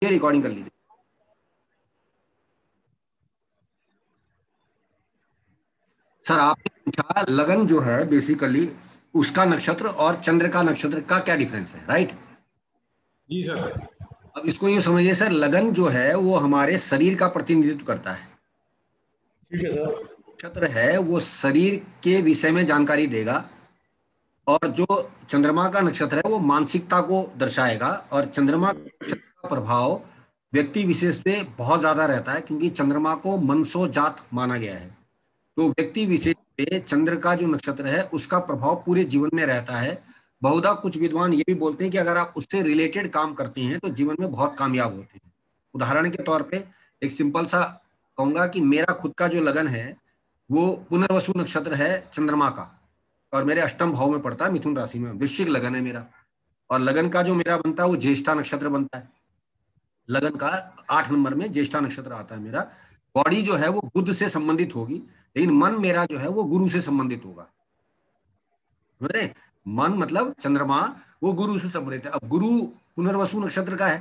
ये रिकॉर्डिंग कर लीजिए। सर आपने पूछा लगन जो है बेसिकली उसका नक्षत्र और चंद्र का नक्षत्र का क्या डिफरेंस है, राइट? जी सर। अब इसको ये समझिए सर, लगन जो है वो हमारे शरीर का प्रतिनिधित्व करता है। ठीक है सर। नक्षत्र है वो शरीर के विषय में जानकारी देगा, और जो चंद्रमा का नक्षत्र है वो मानसिकता को दर्शाएगा। और चंद्रमा का प्रभाव व्यक्ति विशेष पे बहुत ज्यादा रहता है, क्योंकि चंद्रमा को मनसो जात माना गया है। तो व्यक्ति विशेष पे चंद्र का जो नक्षत्र है उसका प्रभाव पूरे जीवन में रहता है। बहुधा कुछ विद्वान ये भी बोलते हैं कि अगर आप उससे रिलेटेड काम करते हैं तो जीवन में बहुत कामयाब होते हैं। उदाहरण के तौर पे एक सिंपल सा कहूंगा कि मेरा खुद का जो लगन है वो पुनर्वसु नक्षत्र है चंद्रमा का, और मेरे अष्टम भाव में पड़ता है, मिथुन राशि में, वृश्चिक लगन है मेरा। और लगन का जो मेरा बनता है वो ज्येष्ठा नक्षत्र बनता है। लगन का 8 नंबर में ज्येष्ठा नक्षत्र आता है मेरा। बॉडी जो है वो बुध से संबंधित होगी, लेकिन मन मेरा जो है वो गुरु से संबंधित होगा। समझ रहे? मन मतलब चंद्रमा वो गुरु से संबंधित है। अब गुरु पुनर्वसु नक्षत्र का है,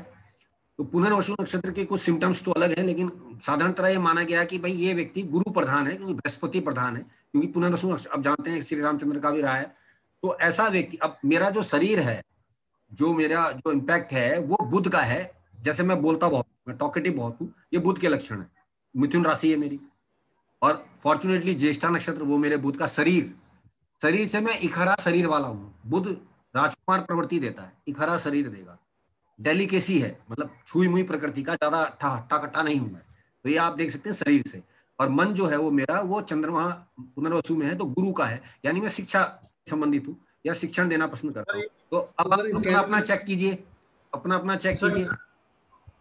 तो पुनर्वसु नक्षत्र के कुछ सिम्टम्स तो अलग हैं, लेकिन साधारणतः ये माना गया कि भाई ये व्यक्ति गुरु प्रधान है, क्योंकि बृहस्पति प्रधान है, क्योंकि पुनर्वसु अब जानते हैं श्री रामचंद्र का भी रहा है। तो ऐसा व्यक्ति, अब मेरा जो शरीर है, जो मेरा जो इम्पैक्ट है वो बुध का है। जैसे मैं बोलता बहुत, मैं टॉकेटिव बहुत हूँ, ये बुध के लक्षण है। मिथुन राशि है मेरी, और फॉर्चुनेटली ज्येष्ठा नक्षत्र वो मेरे बुध का शरीर, शरीर से मैं इखरा शरीर वाला हूँ। बुध राजकुमार प्रवृत्ति देता है, इखरा शरीर देगा। डेलिकेसी है, मतलब छुई मुई प्रकृति का, ज्यादा हट्टा कट्टा नहीं हूं मैं। तो ये आप देख सकते हैं शरीर से। और मन जो है वो मेरा वो चंद्रमा पुनर्वसु में है, तो गुरु का है, यानी मैं शिक्षा संबंधित हूँ या शिक्षण देना पसंद करता हूँ। तो अब आप अपना अपना चेक कीजिए, अपना अपना चेक कीजिए।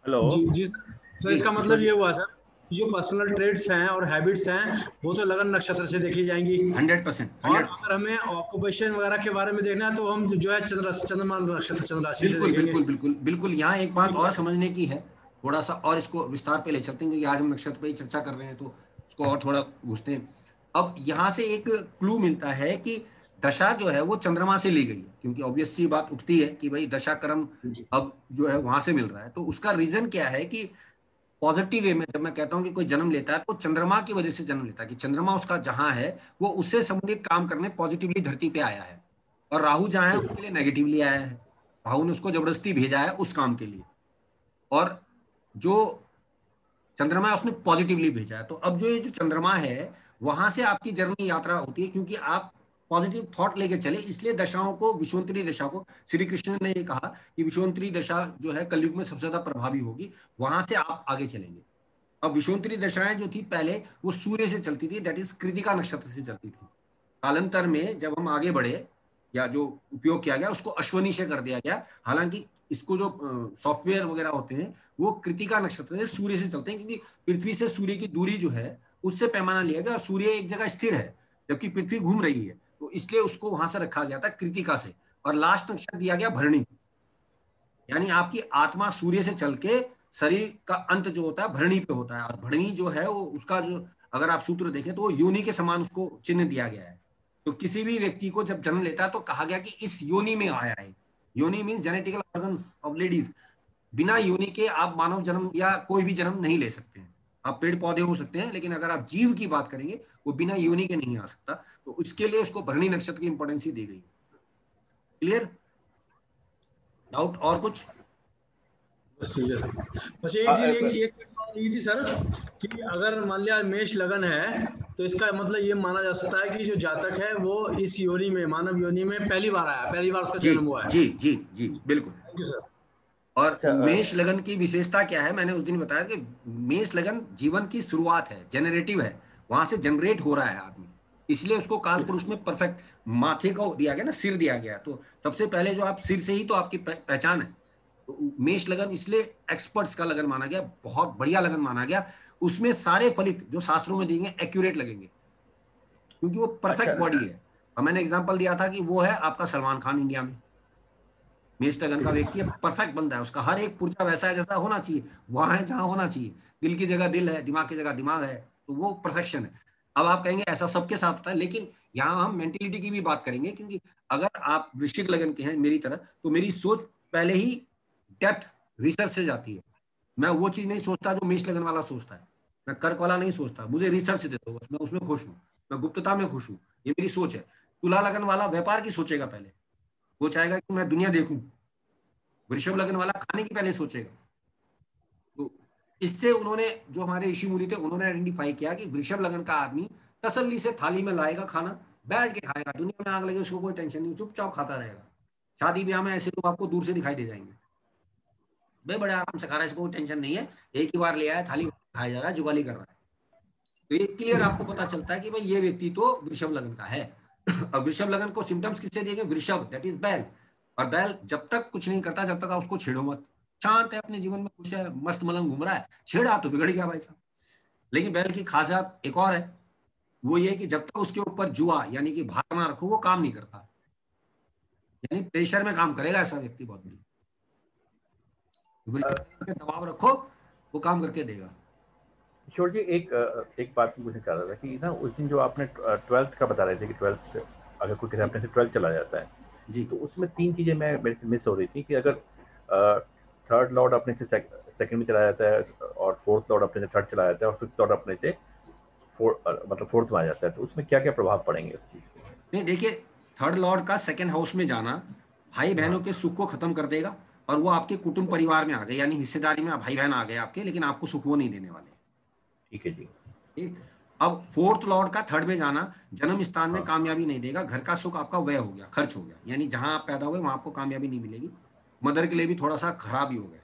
हेलो जी जी सर, इसका मतलब ये हुआ सर, जो पर्सनल ट्रेड्स हैं और हैबिट्स हैं वो तो लगन नक्षत्र से देखी जाएंगी 100%। और अगर हमें ऑक्यूपेशन वगैरह के बारे में देखना है तो हम जो है चंद्रमा नक्षत्र चंद्र राशि से बिल्कुल देखेंगे। बिल्कुल बिल्कुल बिल्कुल। यहाँ एक बात और समझने की है, थोड़ा सा और इसको विस्तार पे ले चलते हैं, क्योंकि आज हम नक्षत्र पे ही चर्चा कर रहे हैं, तो इसको और थोड़ा घुसते हैं। अब यहाँ से एक क्लू मिलता है कि दशा जो है वो चंद्रमा से ली गई, क्योंकि ऑब्वियस सी बात उठती है कि भाई दशा कर्म अब जो है वहां से मिल रहा है। तो उसका रीजन क्या है कि पॉजिटिव वे में जब मैं कहता हूं कि कोई जन्म लेता है तो चंद्रमा की वजह से जन्म लेता है, कि चंद्रमा उसका जहां है वो उससे संबंधित काम करने पॉजिटिवली धरती पे आया है, और राहु जहां है उसके लिए नेगेटिवली आया है। राहु ने उसको जबरदस्ती भेजा है उस काम के लिए, और जो चंद्रमा है उसने पॉजिटिवली भेजा है। तो अब जो ये जो चंद्रमा है वहां से आपकी जर्नी यात्रा होती है, क्योंकि आप पॉजिटिव थॉट लेके चले, इसलिए दशाओं को, विषुवंतरी दशा को, श्री कृष्ण ने ये कहा कि विषुवंतरी दशा जो है कलयुग में सबसे ज्यादा प्रभावी होगी, वहां से आप आगे चलेंगे। अब विषुवंतरी दशाएं जो थी पहले वो सूर्य से चलती थी, दैट इज कृतिका नक्षत्र से चलती थी। कालांतर में जब हम आगे बढ़े या जो उपयोग किया गया उसको अश्वनी से कर दिया गया। हालांकि इसको जो सॉफ्टवेयर वगैरह होते हैं वो कृतिका नक्षत्र से, सूर्य से चलते हैं, क्योंकि पृथ्वी से सूर्य की दूरी जो है उससे पैमाना लिया गया, और सूर्य एक जगह स्थिर है जबकि पृथ्वी घूम रही है, तो इसलिए उसको वहां से रखा गया था कृतिका से। और लास्ट नक्षत्र दिया गया भरणी, यानी आपकी आत्मा सूर्य से चल के शरीर का अंत जो होता है भरणी पे होता है, और भरणी जो है वो उसका जो अगर आप सूत्र देखें तो वो योनि के समान उसको चिन्ह दिया गया है। तो किसी भी व्यक्ति को जब जन्म लेता है तो कहा गया कि इस योनि में आया है। योनि mean genetical organ of ladies. बिना योनि के आप मानव जन्म या कोई भी जन्म नहीं ले सकते हैं। आप पेड़ पौधे हो सकते हैं, लेकिन अगर आप जीव की बात करेंगे वो बिना योनि के नहीं आ सकता। तो उसके लिए उसको भरणी नक्षत्र की इंपॉर्टेंस दी गई। क्लियर? डाउट और कुछ? बस ठीक है सर। बस एक चीज एक बात ये थी सर कि अगर मान लिया मेष लगन है तो इसका मतलब ये माना जा सकता है कि जो जातक है वो इस योनि में, मानव योनि में पहली बार आया, पहली बार उसका जी जन्म हुआ है। जी जी जी बिल्कुल। Thank you sir. और मेष लगन की विशेषता क्या है, मैंने उस दिन बताया कि मेष लगन जीवन की शुरुआत है, जेनरेटिव है, वहां से जनरेट हो रहा है आदमी, इसलिए उसको काल पुरुष में परफेक्ट माथे को दिया गया ना, सिर दिया गया। तो सबसे पहले जो आप सिर से ही तो आपकी पहचान है। तो मेष लगन इसलिए एक्सपर्ट्स का लगन माना गया, बहुत बढ़िया लगन माना गया। उसमें सारे फलित जो शास्त्रों में देंगे एक्यूरेट लगेंगे, क्योंकि वो परफेक्ट बॉडी है। और मैंने एग्जाम्पल दिया था कि वो है आपका सलमान खान इंडिया में। मेष लगन का व्यक्ति परफेक्ट बंदा है, उसका हर एक पुर्जा वैसा है जैसा होना चाहिए, वहां है जहां होना चाहिए। दिल की जगह दिल है, दिमाग की जगह दिमाग है, तो वो परफेक्शन है। अब आप कहेंगे ऐसा सबके साथ होता है, लेकिन यहाँ हम मेंटेलिटी की भी बात करेंगे, क्योंकि अगर आप वृश्चिक लगन के हैं मेरी तरह, तो मेरी सोच पहले ही डेप्थ रिसर्च से जाती है। मैं वो चीज नहीं सोचता जो मेष लगन वाला सोचता है, मैं कर्क वाला नहीं सोचता, मुझे रिसर्च दे दो बस, मैं उसमें खुश हूँ, मैं गुप्तता में खुश हूँ, ये मेरी सोच है। तुला लगन वाला व्यापार की सोचेगा पहले, वो चाहेगा कि मैं दुनिया देखूं। वृषभ लगन वाला खाने की पहले सोचेगा। तो इससे उन्होंने, जो हमारे ऋषि मुनि थे, उन्होंने आइडेंटिफाई किया कि वृषभ लगन का आदमी तसल्ली से थाली में लाएगा खाना, बैठ के खाएगा, दुनिया में आग लगे उसको कोई टेंशन नहीं, चुपचाप खाता रहेगा। शादी ब्याह में ऐसे लोग आपको दूर से दिखाई दे जाएंगे, भाई बड़े आराम से खा रहा है, इसको कोई टेंशन नहीं है, एक ही बार ले आया थाली खाया जा रहा है, जुगाली कर रहा है। तो ये क्लियर आपको पता चलता है कि भाई ये व्यक्ति तो वृषभ लगन का है। और वृषभ लगन को सिम्टम्स किससे दिए गए? वृषभ, दैट इज बैल। और बैल जब तक कुछ नहीं करता, जब तक आप उसको छेड़ो मत, शांत है, अपने जीवन में खुश है, मस्त मलंग घूम रहा है, छेड़ा तो बिगड़ गया भाई साहब। लेकिन बैल की खासियत एक और है, वो ये कि जब तक उसके ऊपर जुआ यानी कि भार ना रखो, वो काम नहीं करता, यानी प्रेशर में काम करेगा ऐसा व्यक्ति बहुत नहीं। दबाव रखो, वो काम करके देगा। किशोर जी, एक बात मुझे चाह रहा था कि ना, उस दिन जो आपने 12th का बता रहे थे कि 12th अगर कोई किसी अपने से 12th चला जाता है जी, तो उसमें 3 चीजें मेरे से मिस हो रही थी कि अगर थर्ड लॉर्ड अपने से सेकंड में चला जाता है, और फोर्थ लॉर्ड अपने से थर्ड चला जाता है, और फिफ्थ लॉर्ड अपने से मतलब फोर्थ में आ जाता है, तो उसमें क्या क्या प्रभाव पड़ेंगे उस चीज के? नहीं देखिए, थर्ड लॉर्ड का सेकंड हाउस में जाना भाई बहनों के सुख को खत्म कर देगा, और वो आपके कुटुंब परिवार में आ गए, यानी हिस्सेदारी में भाई बहन आ गए आपके, लेकिन आपको सुख वो नहीं देने वाले। ठीक है जी। ठीक। अब फोर्थ लॉर्ड का थर्ड में जाना जन्म स्थान में कामयाबी नहीं देगा, घर का सुख आपका व्यय हो गया, खर्च हो गया, यानी जहां आप पैदा हुए वहां आपको कामयाबी नहीं मिलेगी, मदर के लिए भी थोड़ा सा खराब ही हो गया।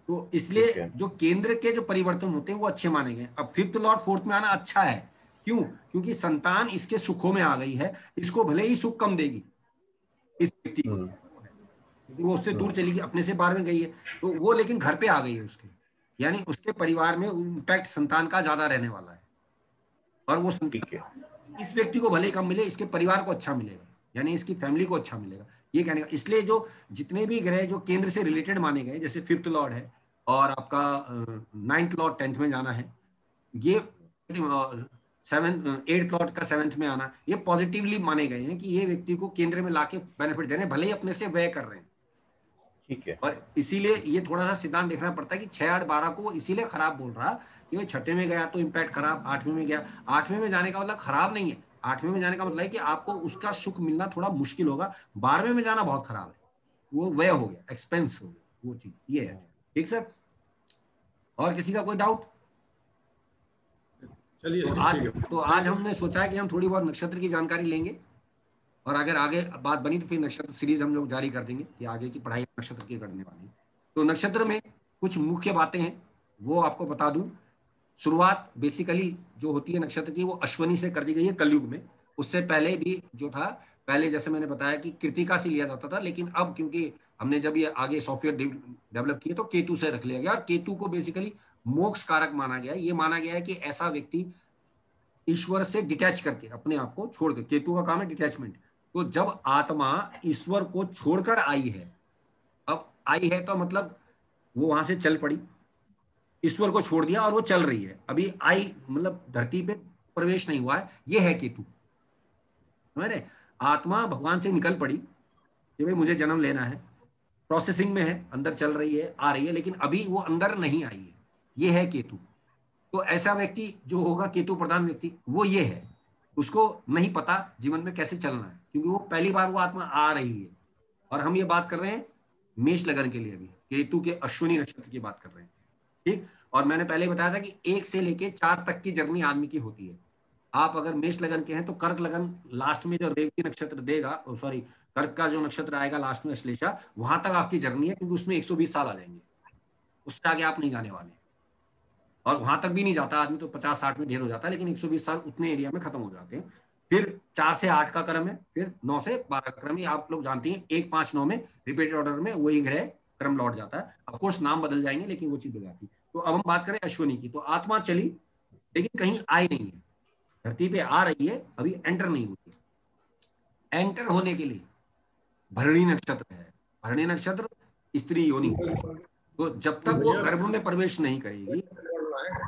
तो इसलिए जो केंद्र के जो परिवर्तन होते हैं वो अच्छे माने गए। अब फिफ्थ लॉर्ड फोर्थ में आना अच्छा है, क्यों? क्योंकि संतान इसके सुखों में आ गई है, इसको भले ही सुख कम देगी इस व्यक्ति को, क्योंकि वो उससे दूर चली गई, अपने से बाहर में गई है, तो वो लेकिन घर पे आ गई है उसके, यानी उसके परिवार में इम्पैक्ट संतान का ज्यादा रहने वाला है। और वो संतान इस व्यक्ति को भले ही कम मिले, इसके परिवार को अच्छा मिलेगा, यानी इसकी फैमिली को अच्छा मिलेगा, ये कहने का। इसलिए जो जितने भी ग्रह जो केंद्र से रिलेटेड माने गए, जैसे फिफ्थ लॉर्ड है, और आपका 9th लॉर्ड 10th में जाना है, ये 8th लॉर्ड का 7th में आना, ये पॉजिटिवली माने गए हैं कि ये व्यक्ति को केंद्र में लाके बेनिफिट दे रहे हैं, भले ही अपने से व्यय कर रहे हैं। ठीक है। और इसीलिए ये थोड़ा सा सिद्धांत देखना पड़ता है कि 6, 8, 12 को इसीलिए खराब बोल रहा कि भाई 6ठे में गया तो इम्पैक्ट खराब, 8वें में गया, 8वें में जाने का मतलब खराब नहीं है, 8वें में जाने का मतलब है कि आपको उसका सुख मिलना थोड़ा मुश्किल होगा, 12वें में जाना बहुत खराब है, वो व्यय हो गया, एक्सपेंस हो गया, वो चीज ये है। ठीक सर, और किसी का कोई डाउट? चलिए, तो आज हमने सोचा है कि हम थोड़ी बहुत नक्षत्र की जानकारी लेंगे, और अगर आगे बात बनी तो फिर नक्षत्र सीरीज हम लोग जारी कर देंगे कि आगे की पढ़ाई नक्षत्र की करने वाली है। तो नक्षत्र में कुछ मुख्य बातें हैं वो आपको बता दूं। शुरुआत बेसिकली जो होती है नक्षत्र की, वो अश्वनी से कर दी गई है कलयुग में। उससे पहले भी जो था, पहले जैसे मैंने बताया कि कृतिका से लिया जाता था, लेकिन अब क्योंकि हमने जब ये आगे सॉफ्टवेयर डेवलप किए तो केतु से रख लिया गया, और केतु को बेसिकली मोक्ष कारक माना गया है। ये माना गया है कि ऐसा व्यक्ति ईश्वर से डिटैच करके, अपने आप को छोड़ के, केतु का काम है डिटैचमेंट, तो जब आत्मा ईश्वर को छोड़कर आई है, अब आई है तो मतलब वो वहां से चल पड़ी, ईश्वर को छोड़ दिया और वो चल रही है, अभी आई मतलब धरती पे प्रवेश नहीं हुआ है, ये है केतु। समझ रहे? आत्मा भगवान से निकल पड़ी कि भाई मुझे जन्म लेना है, प्रोसेसिंग में है, अंदर चल रही है, आ रही है, लेकिन अभी वो अंदर नहीं आई है, ये है केतु। तो ऐसा व्यक्ति जो होगा केतु प्रधान व्यक्ति, वो ये है, उसको नहीं पता जीवन में कैसे चलना है, क्योंकि वो पहली बार वो आत्मा आ रही है। और हम ये बात कर रहे हैं मेष लगन के लिए, अभी केतु के अश्विनी नक्षत्र की बात कर रहे हैं। ठीक। और मैंने पहले बताया था कि 1 से लेके 4 तक की जर्नी आदमी की होती है। आप अगर मेष लगन के हैं तो कर्क लगन लास्ट में जो रेवती नक्षत्र देगा, सॉरी कर्क का जो नक्षत्र आएगा लास्ट में श्लेषा, वहां तक आपकी जर्नी है, क्योंकि उसमें 120 साल आ जाएंगे, उससे आगे आप नहीं जाने वाले। और वहां तक भी नहीं जाता आदमी तो 50-60 में ढेर हो जाता है, लेकिन 120 साल उतने एरिया में खत्म हो जाते हैं। फिर 4 से 8 का क्रम है, फिर 9 से 12 का क्रम है। आप लोग जानते हैं 1, 5, 9 में रिपीटेड ऑर्डर में वही ग्रह क्रम लौट जाता है। ऑफकोर्स नाम बदल जाएंगे, लेकिन वो चीज हो जाती है। तो अब हम बात करें अश्विनी की, तो आत्मा चली लेकिन कहीं आई नहीं है, धरती पे आ रही है, अभी एंटर नहीं हुई है। एंटर होने के लिए भरणी नक्षत्र है, भरणी नक्षत्र स्त्री योनि, तो जब तक वो गर्भ में प्रवेश नहीं करेगी,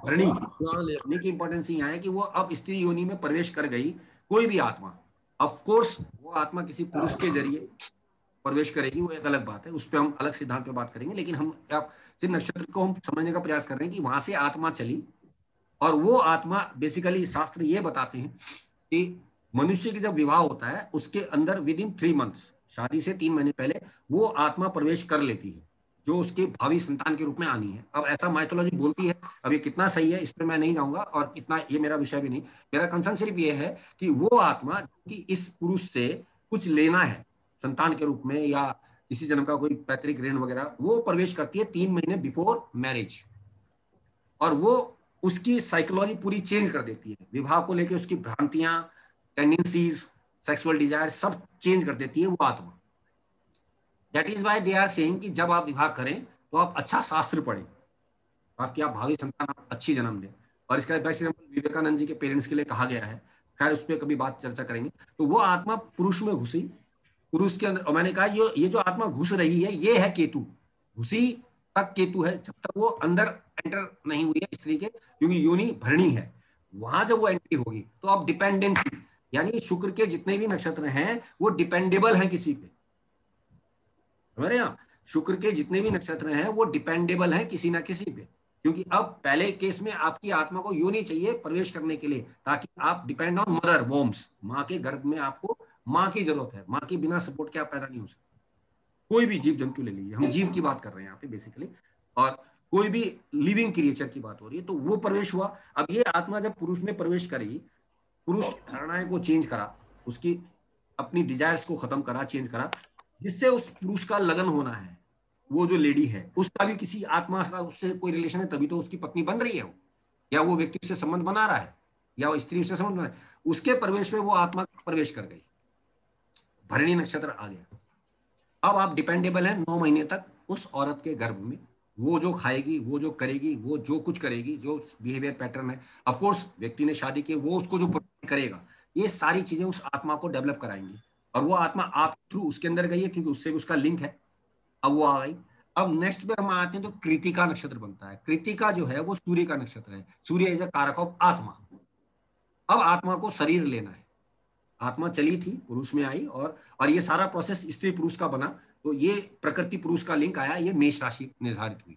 भरणी की इंपॉर्टेंस यहाँ है कि वो अब स्त्री योनि में प्रवेश कर गई कोई भी आत्मा, ऑफ कोर्स वो आत्मा किसी पुरुष के जरिए प्रवेश करेगी वो एक अलग बात है, उस पर हम अलग सिद्धांत पे बात करेंगे। लेकिन हम आप सिर्फ नक्षत्र को हम समझने का प्रयास कर रहे हैं कि वहां से आत्मा चली, और वो आत्मा बेसिकली शास्त्र ये बताते हैं कि मनुष्य की जब विवाह होता है उसके अंदर विद इन 3 मंथ्स, शादी से 3 महीने पहले वो आत्मा प्रवेश कर लेती है, जो उसके भावी संतान के रूप में आनी है। अब ऐसा माइथोलॉजी बोलती है, अब ये कितना सही है इस पर मैं नहीं जाऊंगा, और इतना ये मेरा विषय भी नहीं। मेरा कंसर्न सिर्फ ये है कि वो आत्मा कि इस पुरुष से कुछ लेना है संतान के रूप में या किसी जन्म का कोई पैतृक ऋण वगैरह, वो प्रवेश करती है 3 महीने बिफोर मैरिज, और वो उसकी साइकोलॉजी पूरी चेंज कर देती है, विवाह को लेकर उसकी भ्रांतियां, टेंडेंसीज, सेक्सुअल डिजायर सब चेंज कर देती है वो आत्मा। That is why they are saying कि जब आप विवाह करें तो आप अच्छा शास्त्र पढ़ें, आपकी आप भावी संतान आप अच्छी जन्म दें। और इसका बेस्ट एग्जाम्पल विवेकानंद जी के पेरेंट्स के लिए कहा गया है, खैर उस पर कभी बात चर्चा करेंगे। तो वो आत्मा पुरुष में घुसी, पुरुष के अंदर, और मैंने कहा ये जो आत्मा घुस रही है ये है केतु, घुसी तक केतु है, जब तक वो अंदर एंटर नहीं हुई है स्त्री के, क्योंकि योनि भरणी है, वहां जब वो एंट्री होगी तो अब डिपेंडेंसी, यानी शुक्र के जितने भी नक्षत्र हैं वो डिपेंडेबल हैं किसी पे। हमारे यहाँ शुक्र के जितने भी नक्षत्र हैं वो डिपेंडेबल हैं किसी ना किसी पे, क्योंकि अब पहले केस में आपकी आत्मा को योनि चाहिए प्रवेश करने के लिए, ताकि आप डिपेंड ऑन मदर वॉर्म्स, माँ के गर्भ में आपको माँ की जरूरत है, माँ के बिना सपोर्ट के आप पैदा नहीं हो सकते। कोई भी जीव जंतु ले लीजिए, हम जीव की बात कर रहे हैं यहाँ पे बेसिकली, और कोई भी लिविंग क्रिएचर की बात हो रही है, तो वो प्रवेश हुआ। अब ये आत्मा जब पुरुष में प्रवेश करेगी, पुरुष की धारणाएं को चेंज करा, उसकी अपनी डिजायर्स को खत्म करा, चेंज करा, जिससे उस पुरुष का लगन होना है, वो जो लेडी है उसका भी किसी आत्मा का उससे कोई रिलेशन है, तभी तो उसकी पत्नी बन रही है वो, या वो व्यक्ति उससे संबंध बना रहा है, या वो स्त्री उससे संबंध बना रहा है, उसके प्रवेश में वो आत्मा प्रवेश कर गई, भरणी नक्षत्र आ गया। अब आप डिपेंडेबल हैं 9 महीने तक उस औरत के गर्भ में, वो जो खाएगी, वो जो करेगी, वो जो कुछ करेगी, जो बिहेवियर पैटर्न है, ऑफ कोर्स व्यक्ति ने शादी की, वो उसको जो करेगा, ये सारी चीजें उस आत्मा को डेवलप कराएंगी। और वो आत्मा आप थ्रू उसके अंदर गई है, क्योंकि उससे भी उसका लिंक है, अब वो आ गई। अब नेक्स्ट पे हम आते हैं तो कृतिका नक्षत्र बनता है। कृतिका जो है वो सूर्य का नक्षत्र है, सूर्य इज अ कारक ऑफ आत्मा। अब आत्मा को शरीर लेना है, आत्मा चली थी पुरुष में आई, और ये सारा प्रोसेस स्त्री पुरुष का बना, तो ये प्रकृति पुरुष का लिंक आया, ये मेष राशि निर्धारित हुई,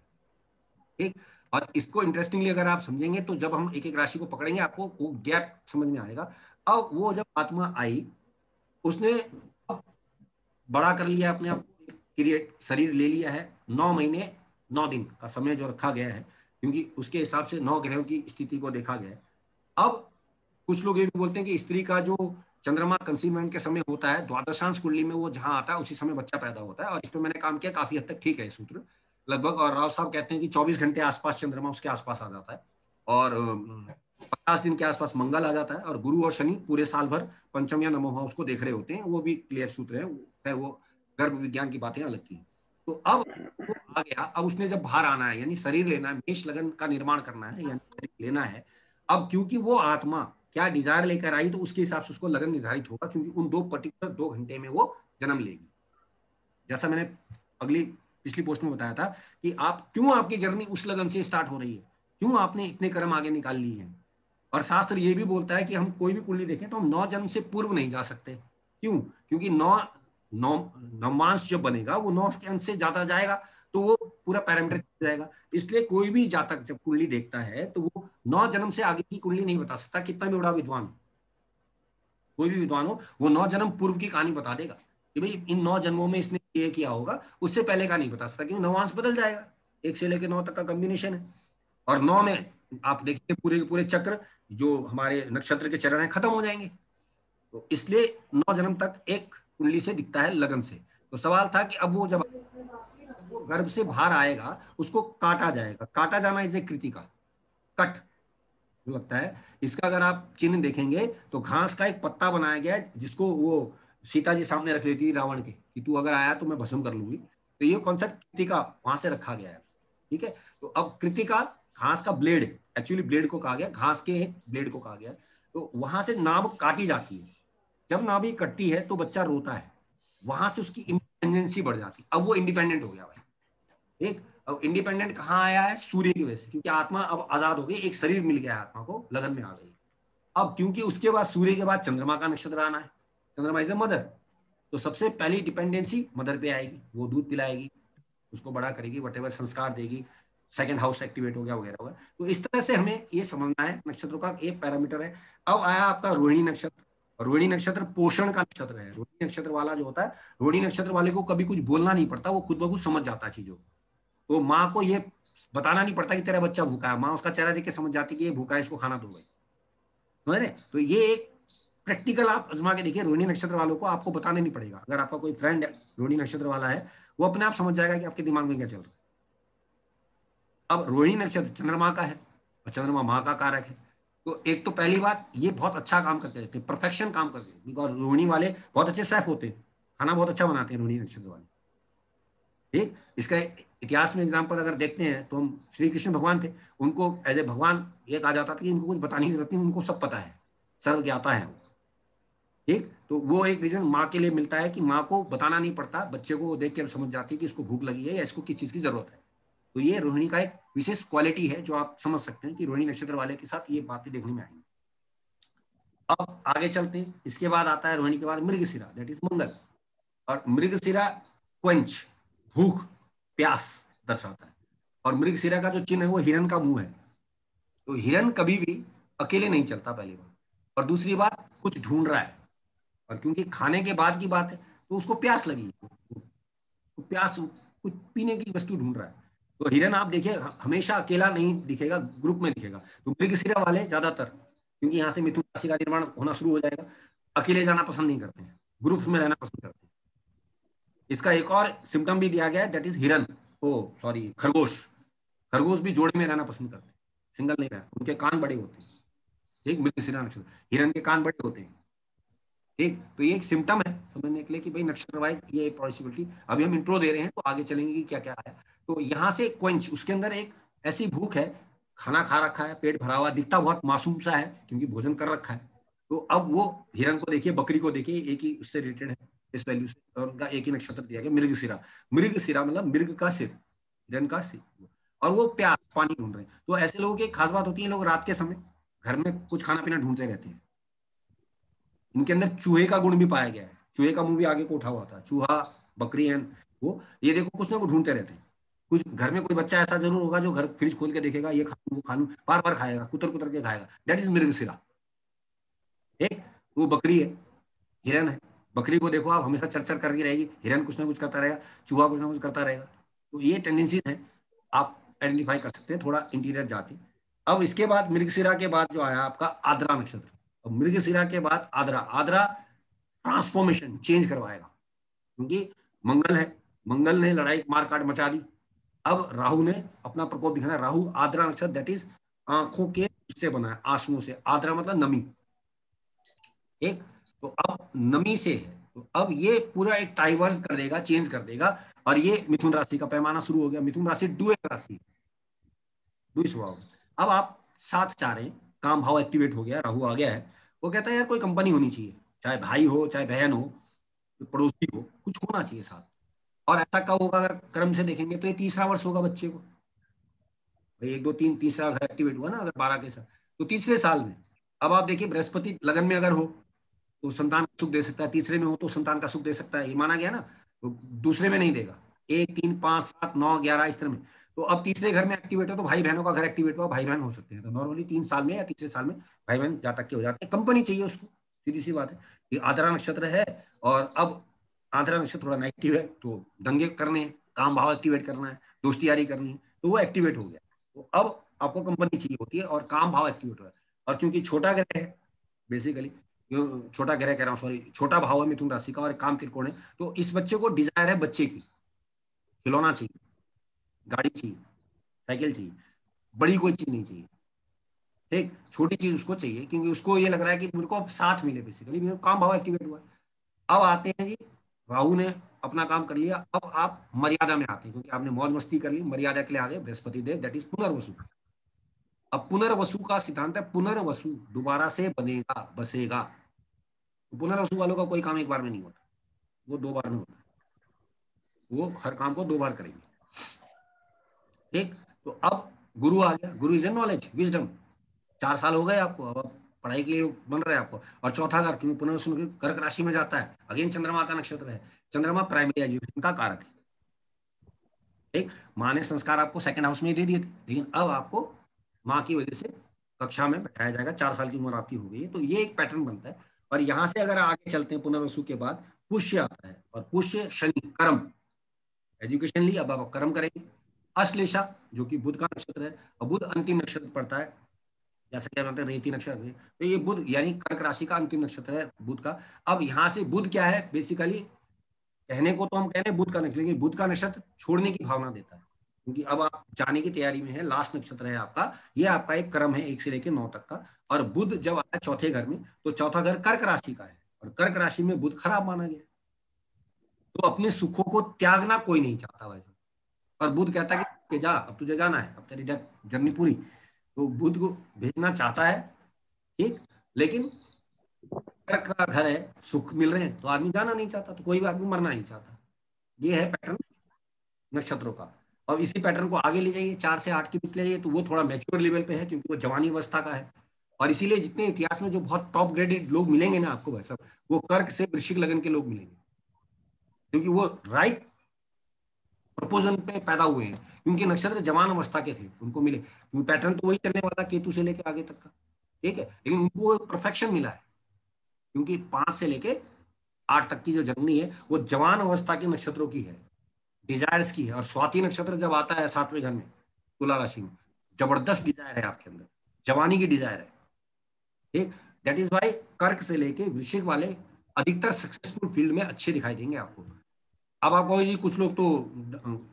ठीक। और इसको इंटरेस्टिंगली अगर आप समझेंगे तो जब हम एक एक राशि को पकड़ेंगे आपको वो गैप समझ में आएगा। अब वो जब आत्मा आई, उसने बड़ा कर लिया अपने आप, क्रिएट शरीर ले लिया है, 9 महीने 9 दिन का समय जो रखा गया है, क्योंकि उसके हिसाब से 9 ग्रहों की स्थिति को देखा गया है। अब कुछ लोग ये भी बोलते हैं कि स्त्री का जो चंद्रमा कंसीवमेंट के समय होता है, द्वादशांश कुंडली में वो जहां आता है उसी समय बच्चा पैदा होता है, और इस पर मैंने काम किया, काफी हद तक ठीक है सूत्र लगभग। और राव साहब कहते हैं कि 24 घंटे आसपास चंद्रमा उसके आसपास आ जाता है, और 50 दिन के आसपास मंगल आ जाता है, और गुरु और शनि पूरे साल भर पंचम या नवम उसको देख रहे होते हैं, वो भी क्लियर सूत्र है, खैर वो गर्भ विज्ञान की बातें अलग की। तो अब वो आ गया, अब उसने जब बाहर आना है, यानी शरीर लेना है, मेष लगन का निर्माण करना है, यानी शरीर लेना है। अब क्योंकि वो आत्मा क्या डिजायर लेकर आई, तो उसके हिसाब से उसको लगन निर्धारित होगा, क्योंकि उन 2 घंटे में वो जन्म लेगी। जैसा मैंने पिछली पोस्ट में बताया था कि आप क्यों, आपकी जर्नी उस लगन से स्टार्ट हो रही है, क्यों आपने इतने कर्म आगे निकाल लिए हैं। और शास्त्र ये भी बोलता है कि हम कोई भी कुंडली देखें तो हम 9 जन्म से पूर्व नहीं जा सकते। क्यों? क्योंकि नवमांश जब बनेगा वो 9 के अंश से ज्यादा जाएगा, तो वो पूरा पैरामीटर जाएगा। इसलिए कोई भी जातक जब कुंडली देखता है तो वो 9 जन्म से आगे की कुंडली नहीं बता सकता, कितना भी बड़ा विद्वान, कोई भी विद्वान हो, वो 9 जन्म पूर्व की कहानी बता देगा कि भाई इन 9 जन्मों में इसने ये किया होगा, उससे पहले का नहीं बता सकता, क्योंकि नवांश बदल जाएगा, 1 से लेकर 9 तक का कॉम्बिनेशन है। और 9 में आप देखिए पूरे के पूरे चक्र जो हमारे नक्षत्र के चरण हैं खत्म हो जाएंगे। तो इसलिए 9 जन्म तक एक कुंडली से दिखता है लगन से। तो सवाल था कि अब वो जब वो गर्भ से बाहर आएगा उसको काटा जाएगा, काटा जाना इसे कृतिका, कट लगता है। इसका अगर आप चिन्ह देखेंगे तो घास का एक पत्ता बनाया गया है, जिसको वो सीता जी सामने रख लेती रावण के कि तू अगर आया तो मैं भस्म कर लूंगी। तो ये कॉन्सेप्ट कृतिका वहां से रखा गया है, ठीक है। तो अब कृतिका घास का ब्लेड, एक्चुअली ब्लेड को कहा गया, घास के ब्लेड को कहा गया। तो वहां से नाभ काटी जाती है, जब नाभि कटती है तो बच्चा रोता है, वहां से उसकी इंडिपेंडेंसी बढ़ जाती है। अब वो इंडिपेंडेंट हो गया भाई, ठीक। अब इंडिपेंडेंट कहाँ आया है? सूर्य की वजह से, क्योंकि आत्मा अब आजाद हो गई, एक शरीर मिल गया आत्मा को, लगन में आ गई। अब क्योंकि उसके बाद सूर्य के बाद चंद्रमा का नक्षत्र आना है, चंद्रमा इज अ मदर, तो सबसे पहली डिपेंडेंसी मदर पे आएगी, वो दूध पिलाएगी, उसको बड़ा करेगी, वटेवर संस्कार देगी, सेकंड हाउस एक्टिवेट हो गया वगैरह वगैरह। तो इस तरह से हमें ये समझना है नक्षत्रों का एक पैरामीटर है। अब आया आपका रोहिणी नक्षत्र। रोहिणी नक्षत्र पोषण का नक्षत्र है। रोहिणी नक्षत्र वाला जो होता है, रोहिणी नक्षत्र वाले को कभी कुछ बोलना नहीं पड़ता, वो खुद ब खुद समझ जाता है चीजों को। तो माँ को ये बताना नहीं पड़ता कि तेरा बच्चा भूखा है, माँ उसका चेहरा देख के समझ जाती है कि ये भूखा है, इसको खाना दो भाई, समझ रहे? तो ये एक प्रैक्टिकल आप आजमा के देखिए, रोहिणी नक्षत्र वालों को आपको बताने नहीं पड़ेगा। अगर आपका कोई फ्रेंड रोहिणी नक्षत्र वाला है, वो अपने आप समझ जाएगा कि आपके दिमाग में क्या चल रहा है। अब रोहिणी नक्षत्र चंद्रमा का है, और चंद्रमा माँ का कारक है। तो एक तो पहली बात, ये बहुत अच्छा काम करते हैं, परफेक्शन काम करते हैं, बिकॉज रोहिणी वाले बहुत अच्छे शेफ होते हैं, खाना बहुत अच्छा बनाते हैं रोहिणी नक्षत्र वाले। ठीक, इसका इतिहास में एग्जाम्पल अगर देखते हैं तो हम श्री कृष्ण भगवान थे, उनको एज ए भगवान ये कहा जाता था कि इनको कुछ बताने की जरूरत नहीं, उनको सब पता है, सर्व ज्ञाता है। ठीक, तो वो एक रीजन माँ के लिए मिलता है कि माँ को बताना नहीं पड़ता, बच्चे को देख के समझ जाती है कि इसको भूख लगी है या इसको किस चीज की जरूरत है। तो ये रोहिणी का एक विशेष क्वालिटी है जो आप समझ सकते हैं कि रोहिणी नक्षत्र वाले के साथ ये बातें देखने में आएंगी। अब आगे चलते हैं, इसके बाद आता है रोहिणी के बाद मृगशिरा, दैट इज मंगल। और मृगशिरा क्वेंच, भूख प्यास दर्शाता है। और मृगशिरा का जो चिन्ह है वो हिरण का मुंह है। तो हिरण कभी भी अकेले नहीं चलता, पहली बात। और दूसरी बात, कुछ ढूंढ रहा है, और क्योंकि खाने के बाद की बात है तो उसको प्यास लगी, तो प्यास, कुछ पीने की वस्तु ढूंढ रहा है। तो हिरण आप देखिए हमेशा अकेला नहीं दिखेगा, ग्रुप में दिखेगा। तो मृगशिरा वाले ज्यादातर, क्योंकि यहाँ से मिथुन राशि का निर्माण होना शुरू हो जाएगा, अकेले जाना पसंद नहीं करते हैं, ग्रुप्स में रहना पसंद करते हैं। इसका एक और सिम्टम भी दिया गया है, दैट इज हिरन, ओ सॉरी खरगोश। खरगोश भी जोड़े में रहना पसंद करते हैं, सिंगल नहीं रहना, उनके कान बड़े होते हैं। ठीक, मृगशिरा नक्षत्र, हिरन के कान बड़े होते हैं। ठीक, तो ये एक सिम्टम है समझने के लिए कि भाई नक्षत्र वाइज ये पॉसिबिलिटी। अभी हम इंट्रो दे रहे हैं, तो आगे चलेंगे कि क्या क्या है। तो यहाँ से क्वेंच, उसके अंदर एक ऐसी भूख है, खाना खा रखा है, पेट भरा हुआ, दिखता बहुत मासूम सा है क्योंकि भोजन कर रखा है। तो अब वो हिरन को देखिए, बकरी को देखिए, एक ही उससे रिलेटेड है इस वैल्यू से, और उनका एक ही नक्षत्र दिया गया मृगशिरा। मृगशिरा मतलब मृग का सिर, हिरन का सिर। और वो प्यास, पानी ढूंढ रहे हैं। तो ऐसे लोगों की एक खास बात होती है, लोग रात के समय घर में कुछ खाना पीना ढूंढते रहते हैं। इनके अंदर चूहे का गुण भी पाया गया है, चूहे का मुंह भी आगे को उठा हुआ था, चूहा, बकरी एंड वो, ये देखो कुछ ना कुछ ढूंढते रहते हैं। कुछ घर में कोई बच्चा ऐसा जरूर होगा जो घर फ्रिज खोल के देखेगा, ये खा लूं वो खा लूं, बार बार खाएगा, कुतर कुतर के खाएगा, दैट इज मृगशिरा। एक वो बकरी है, हिरन है। बकरी को देखो आप, हमेशा चरचर करती रहेगी, हिरन कुछ ना कुछ करता रहेगा, चूहा कुछ ना कुछ करता रहेगा। तो ये टेंडेंसीज है, आप आइडेंटिफाई कर सकते हैं थोड़ा इंटीरियर जाके। अब इसके बाद मृगशिरा के बाद जो आया आपका आद्रा नक्षत्र। अब मृगशिरा के बाद आद्रा, आद्रा ट्रांसफॉर्मेशन, चेंज करवाएगा, क्योंकि मंगल है, मंगल ने लड़ाई मार काट मचा दी। अब राहु ने अपना प्रकोप दिखाना। राहु आद्रा नक्षत्र, दैट इज आंखों के उससे बना है, आंसुओं से। आद्रा मतलब नमी। एक, तो अब नमी से है, तो अब ये पूरा एक डाइवर्स कर देगा, चेंज कर देगा। और ये मिथुन राशि का पैमाना शुरू हो गया। मिथुन राशि डुएट राशि, डुई स्वभाव। अब आप साथ चाह रहे हैं, काम भाव एक्टिवेट हो गया, राहु आ गया है। वो कहता है यार कोई कंपनी होनी चाहिए, चाहे भाई हो चाहे बहन हो, पड़ोसी हो, कुछ होना चाहिए साथ। और ऐसा कब होगा? अगर क्रम से देखेंगे तो ये तीसरा वर्ष होगा बच्चे को। भाई 1 2 3 तीसरा घर एक्टिवेट हुआ ना, अगर 12 के साथ, तो तीसरे साल में। अब आप देखिए बृहस्पति लगन में अगर हो तो संतान का सुख दे सकता है, तीसरे में हो तो संतान का सुख दे सकता है, ये माना गया ना। तो दूसरे में नहीं देगा। 1 3 5 7 9 11 इस तरह में। तो अब तीसरे घर में एक्टिवेट हो तो भाई बहनों का घर एक्टिवेट हुआ, भाई बहन हो सकते हैं। तो नॉर्मली 3 साल में या तीसरे साल में भाई बहन जातक के हो जाते हैं। कंपनी चाहिए उसको, सीधी सी बात है। ये आद्रा नक्षत्र है, और अब आद्रा नक्षत्र थोड़ा नेगेटिव है, तो दंगे करने हैं, काम भाव एक्टिवेट करना है, दोस्ती यारी करनी है, तो वो एक्टिवेट हो गया। तो अब आपको कंपनी चाहिए होती है और काम भाव एक्टिवेट हो है। और क्योंकि छोटा ग्रह है बेसिकली, छोटा ग्रह कह रहा हूँ, सॉरी, छोटा भाव है मिथुन राशि का और काम त्रिकोण है, तो इस बच्चे को डिजायर है बच्चे की, खिलौना चाहिए, गाड़ी चाहिए, साइकिल चाहिए, बड़ी कोई चीज नहीं चाहिए। ठीक, छोटी चीज उसको चाहिए, क्योंकि उसको ये लग रहा है कि मेरे को अब साथ मिले, बेसिकली मेरे काम भाव एक्टिवेट हुआ है। अब आते हैं जी, राहु ने अपना काम कर लिया, अब आप मर्यादा में आते हैं, क्योंकि आपने मौज मस्ती कर ली, मर्यादा के लिए आ गए बृहस्पति देव, दैट इज पुनर्वसु। अब पुनर्वसु का सिद्धांत है, पुनर्वसु दोबारा से बनेगा, बसेगा। तो पुनर्वसु वालों का कोई काम एक बार में नहीं होता, वो 2 बार में होता है, वो हर काम को 2 बार करेंगे। ठीक, तो अब गुरु आ गया। गुरु इज ए नॉलेज, विजडम। 4 साल हो गए आपको, अब पढ़ाई के लिए बन रहा है आपको। और चौथा घर क्योंकि पुनर्वसु कर्क राशि में जाता है, अगेन चंद्रमा का नक्षत्र है, चंद्रमा प्राइमरी एजुकेशन का कारक है। ठीक, माँ ने संस्कार आपको सेकंड हाउस में ही दे दिए थे, लेकिन अब आपको माँ की वजह से कक्षा में बैठाया जाएगा, 4 साल की उम्र आपकी हो गई है, तो ये एक पैटर्न बनता है। और यहां से अगर आगे चलते हैं पुनर्वसु के बाद पुष्य आता है, और पुष्य शनि कर्म, एजुकेशन ली, अब आप कर्म करेंगे। अश्लेषा जो कि बुध का नक्षत्र है, और बुध अंतिम नक्षत्र पड़ता है, जैसे क्या बोलते हैं रेती नक्षत्र है, तो ये बुध यानी कर्क राशि का अंतिम नक्षत्र है बुध का। अब यहाँ से बुध क्या है, बेसिकली कहने को तो हम कह रहे हैं बुध का नक्षत्र, लेकिन बुध का नक्षत्र छोड़ने की भावना देता है, क्योंकि अब आप जाने की तैयारी में है, लास्ट नक्षत्र है आपका, ये आपका एक क्रम है 1 से लेकर 9 तक का। और बुध जब आया चौथे घर में, तो चौथा घर कर्क राशि का है, और कर्क राशि में बुध खराब माना गया, तो अपने सुखों को त्यागना कोई नहीं चाहता वैसे। और बुध कहता है कि जा, अब तुझे जाना है, अब तेरी जर्नी पूरी, तो बुध को भेजना चाहता है, ठीक, लेकिन कर्क का घर है, सुख मिल रहे हैं तो आदमी जाना नहीं चाहता, तो कोई भी आदमी मरना नहीं चाहता। ये है पैटर्न नक्षत्रों का। और इसी पैटर्न को आगे ले जाइए, 4 से 8 के बीच ले जाइए, तो वो थोड़ा मैच्योर लेवल पे है, क्योंकि वो जवानी अवस्था का है। और इसीलिए जितने इतिहास में जो बहुत टॉप ग्रेडेड लोग मिलेंगे ना आपको भाई साहब, वो कर्क से वृश्चिक लगन के लोग मिलेंगे, क्योंकि वो राइट प्रपोजन पे पैदा हुए हैं, क्योंकि नक्षत्र जवान अवस्था के थे, उनको मिले, क्योंकि पैटर्न तो वही चलने वाला केतु से लेके आगे तक का, ठीक है, लेकिन उनको परफेक्शन मिला है, क्योंकि 5 से लेके 8 तक की जो जर्नी है वो जवान अवस्था के नक्षत्रों की है, डिजायर्स की है। और स्वाति नक्षत्र जब आता है 7वें घर में, तुला राशि में, जबरदस्त डिजायर है आपके अंदर, जवानी की डिजायर है, ठीक। दैट इज वाई कर्क से लेके वृश्चिक वाले अधिकतर सक्सेसफुल फील्ड में अच्छे दिखाई देंगे आपको। अब आप कहोगे जी कुछ लोग तो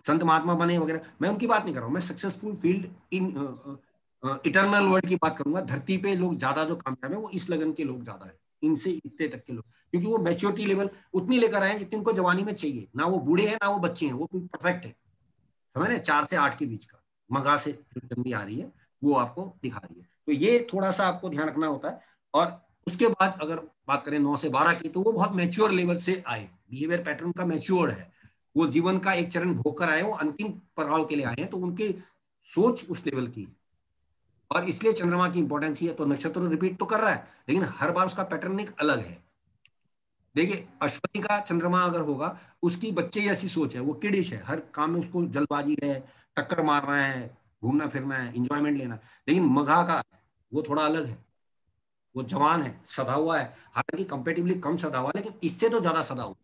संत महात्मा बने वगैरह, मैं उनकी बात नहीं कर रहा हूँ, मैं successful field in eternal world की बात करूंगा। धरती पे लोग ज्यादा जो कामयाब है वो इस लगन के लोग ज्यादा है, इनसे इतने तक के लोग, क्योंकि वो मैच्योरिटी लेवल उतनी लेकर आए जितनी उनको जवानी में चाहिए, ना वो बूढ़े हैं ना वो बच्चे हैं, वो परफेक्ट है, समझ रहे, 4 से 8 के बीच का मगा से जो जंगी आ रही है वो आपको दिखा रही है, तो ये थोड़ा सा आपको ध्यान रखना होता है। और उसके बाद अगर बात करें 9 से 12 की, तो वो बहुत मैच्योर लेवल से आए, बिहेवियर पैटर्न का मैच्योर है, वो जीवन का एक चरण भोग कर आए, वो अंतिम पड़ाव के लिए आए हैं, तो उनकी सोच उस लेवल की, और इसलिए चंद्रमा की इंपॉर्टेंस है। तो नक्षत्र रिपीट तो कर रहा है, लेकिन हर बार उसका पैटर्न एक अलग है। देखिए अश्वनी का चंद्रमा अगर होगा, उसकी बच्चे जैसी सोच है, वो किडिश है, हर काम में उसको जल्दबाजी है, टक्कर मारना है, घूमना फिरना है, इंजॉयमेंट लेना। लेकिन मघा का वो थोड़ा अलग है, वो जवान है, सदा हुआ है, हालांकि कंपेटिवली कम सदा हुआ, लेकिन इससे तो ज्यादा सदा हुआ।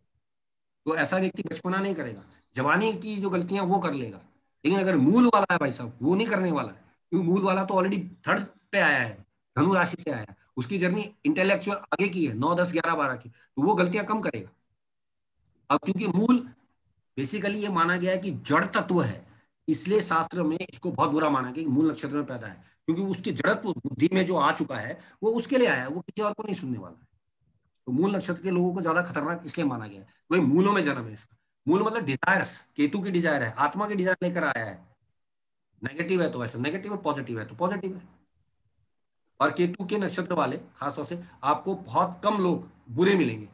तो ऐसा व्यक्ति बचपना नहीं करेगा, जवानी की जो गलतियां वो कर लेगा, लेकिन अगर मूल वाला है भाई साहब, वो नहीं करने वाला है, क्योंकि मूल वाला तो ऑलरेडी 3rd पे आया है, धनु राशि से आया है, उसकी जर्नी इंटेलेक्चुअल आगे की है, 9, 10, 11, 12 की, तो वो गलतियां कम करेगा। अब क्योंकि मूल बेसिकली ये माना गया है कि जड़ तत्व है, इसलिए शास्त्र में इसको बहुत बुरा माना गया कि मूल नक्षत्र में पैदा है, क्योंकि उसकी जड़त्व बुद्धि में जो आ चुका है वो उसके लिए आया है, वो किसी और को नहीं सुनने वाला है। तो मूल नक्षत्र के लोगों को ज्यादा खतरनाक इसलिए माना गया है, वही मूलों में जन्म है इसका। मूल मतलब डिजायर्स, केतु की डिजायर है, आत्मा की डिजायर लेकर आया है। नेगेटिव है तो वैसे नेगेटिव है, पॉजिटिव है तो पॉजिटिव है। और केतु के नक्षत्र वाले खासतौर से आपको बहुत कम लोग बुरे मिलेंगे,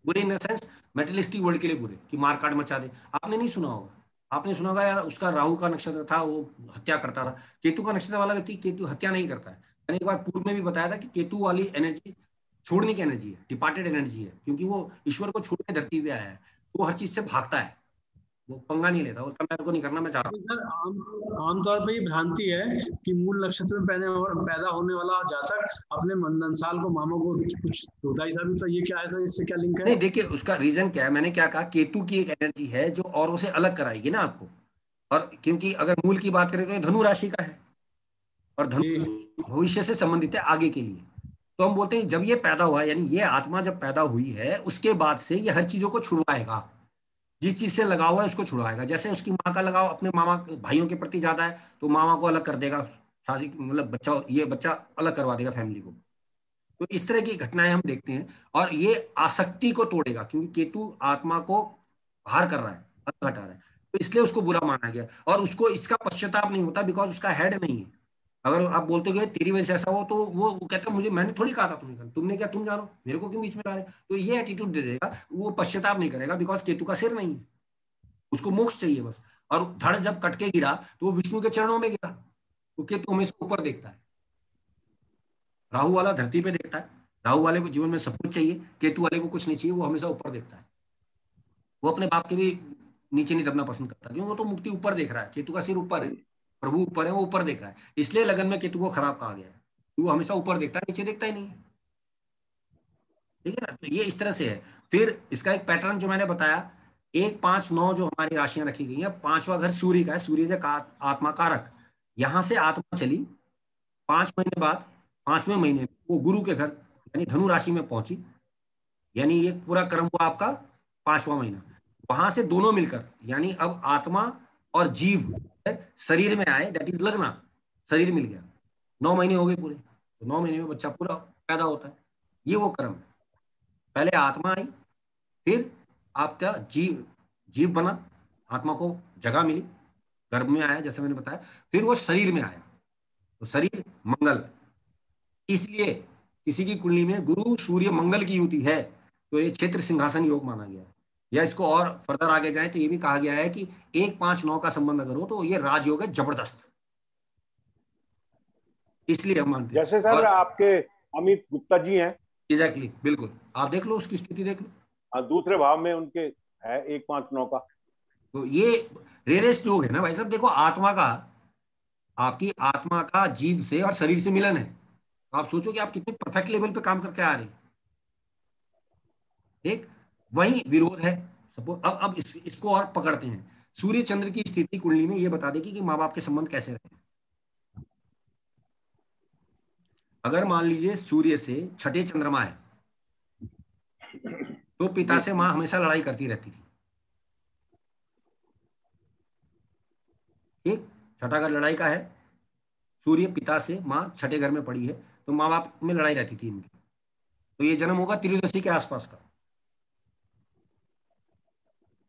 बुरे in the sense materialistic world के लिए बुरे, कि मार काट मचा दे। आपने नहीं सुना होगा, आपने सुना होगा यार उसका राहु का नक्षत्र था, वो हत्या करता था। केतु का नक्षत्र वाला व्यक्ति केतु हत्या नहीं करता है। मैंने एक बार पूर्व में भी बताया था कि केतु वाली एनर्जी छोड़ने की एनर्जी है, डिपार्टेड एनर्जी है, क्योंकि वो ईश्वर को छोड़ के धरती पे आया है, वो हर चीज से भागता है, वो पंगा नहीं लेता, बोलता मेरे को नहीं करना, मैं जा रहा हूँ। आमतौर पर ये भ्रांति है कि मूल नक्षत्र में पैदा होने वाला जातक अपने मंदन साल को मामा को कुछ होता ही सर, तो ये क्या है, इससे क्या लिंक है? नहीं देखिए उसका रीजन क्या है, मैंने क्या कहा, केतु की एक एनर्जी है जो औरों से अलग कराएगी ना आपको। और क्योंकि अगर मूल की बात करें तो धनु राशि का है, और धनु भविष्य से संबंधित है आगे के लिए। तो हम बोलते हैं जब ये पैदा हुआ, यानी ये आत्मा जब पैदा हुई है, उसके बाद से ये हर चीजों को छुड़वाएगा, जिस चीज से लगाव है उसको छुड़वाएगा। जैसे उसकी माँ का लगाव अपने मामा भाइयों के प्रति ज्यादा है, तो मामा को अलग कर देगा, शादी मतलब बच्चा, ये बच्चा अलग करवा देगा फैमिली को। तो इस तरह की घटनाएं हम देखते हैं, और ये आसक्ति को तोड़ेगा, क्योंकि केतु आत्मा को बाहर कर रहा है, अलग हटा रहा है, तो इसलिए उसको बुरा माना गया। और उसको इसका पश्चाताप नहीं होता, बिकॉज उसका हेड नहीं है। अगर आप बोलते हो तेरी वजह से ऐसा हो, तो वो कहता मुझे, मैंने थोड़ी कहा था तुमने क्या, तुम जानो, मेरे को क्यों बीच में ला रहे। तो ये एटीट्यूड दे देगा, वो पश्चाताप नहीं करेगा, बिकॉज केतु का सिर नहीं है, उसको मोक्ष चाहिए बस। और धड़ जब कट के गिरा तो वो विष्णु के चरणों में गिरा, तो केतु हमेशा ऊपर देखता है, राहु वाला धरती पे देखता है, राहु वाले को जीवन में सब कुछ चाहिए, केतु वाले को कुछ नहीं चाहिए, वो हमेशा ऊपर देखता है। वो अपने बाप के भी नीचे नहीं दबना पसंद करता, क्योंकि वो तो मुक्ति ऊपर देख रहा है, केतु का सिर ऊपर है, प्रभु ऊपर है, वो ऊपर देख रहा है, इसलिए लगन में केतु को खराब कहा गया है। वो हमेशा ऊपर देखता है, नीचे देखता ही नहीं है। ठीक है ना, तो ये इस तरह से है। फिर इसका एक पैटर्न जो मैंने बताया, 1 5 9 जो हमारी राशियां रखी गई हैं, पांचवा घर सूर्य का है, सूर्य का आत्मा कारक। यहां से आत्मा चली 5 महीने बाद, 5वें महीने में वो गुरु के घर यानी धनु राशि में पहुंची, यानी ये पूरा क्रम हुआ आपका 5वां महीना। वहां से दोनों मिलकर यानी अब आत्मा और जीव शरीर में आए, दैट इज लगना, शरीर मिल गया। 9 महीने हो गए पूरे, तो 9 महीने में बच्चा पूरा पैदा होता है। ये वो क्रम है, पहले आत्मा आई, फिर आपका जीव, जीव बना, आत्मा को जगह मिली, गर्भ में आया जैसे मैंने बताया, फिर वो शरीर में आया, तो शरीर मंगल। इसलिए किसी की कुंडली में गुरु सूर्य मंगल की युति है तो ये क्षेत्र सिंहासन योग माना गया है। या इसको और फर्दर आगे जाए तो ये भी कहा गया है कि 1 5 9 का संबंध अगर हो तो ये राजयोग है जबरदस्त, इसलिए हम मानते हैं। जैसे सर आपके अमित गुप्ता जी हैं, एग्जैक्टली, बिल्कुल, आप देख लो उसकी स्थिति देख लो, दूसरे भाव में उनके है 1 5 9 का। तो ये रेरेस्ट योग है ना भाई साहब। देखो आत्मा का, आपकी आत्मा का जीव से और शरीर से मिलन है, तो आप सोचो कि आप कितने परफेक्ट लेवल पे काम करके आ रहे हैं। ठीक, वही विरोध है। सपोज अब इसको और पकड़ते हैं। सूर्य चंद्र की स्थिति कुंडली में ये बता देगी कि माँ बाप के संबंध कैसे रहे। अगर मान लीजिए सूर्य से छठे चंद्रमा है तो पिता से माँ हमेशा लड़ाई करती रहती थी। ठीक, छठा घर लड़ाई का है, सूर्य पिता से माँ छठे घर में पड़ी है, तो माँ बाप में लड़ाई रहती थी इनकी। तो ये जन्म होगा त्रयोदशी के आसपास का।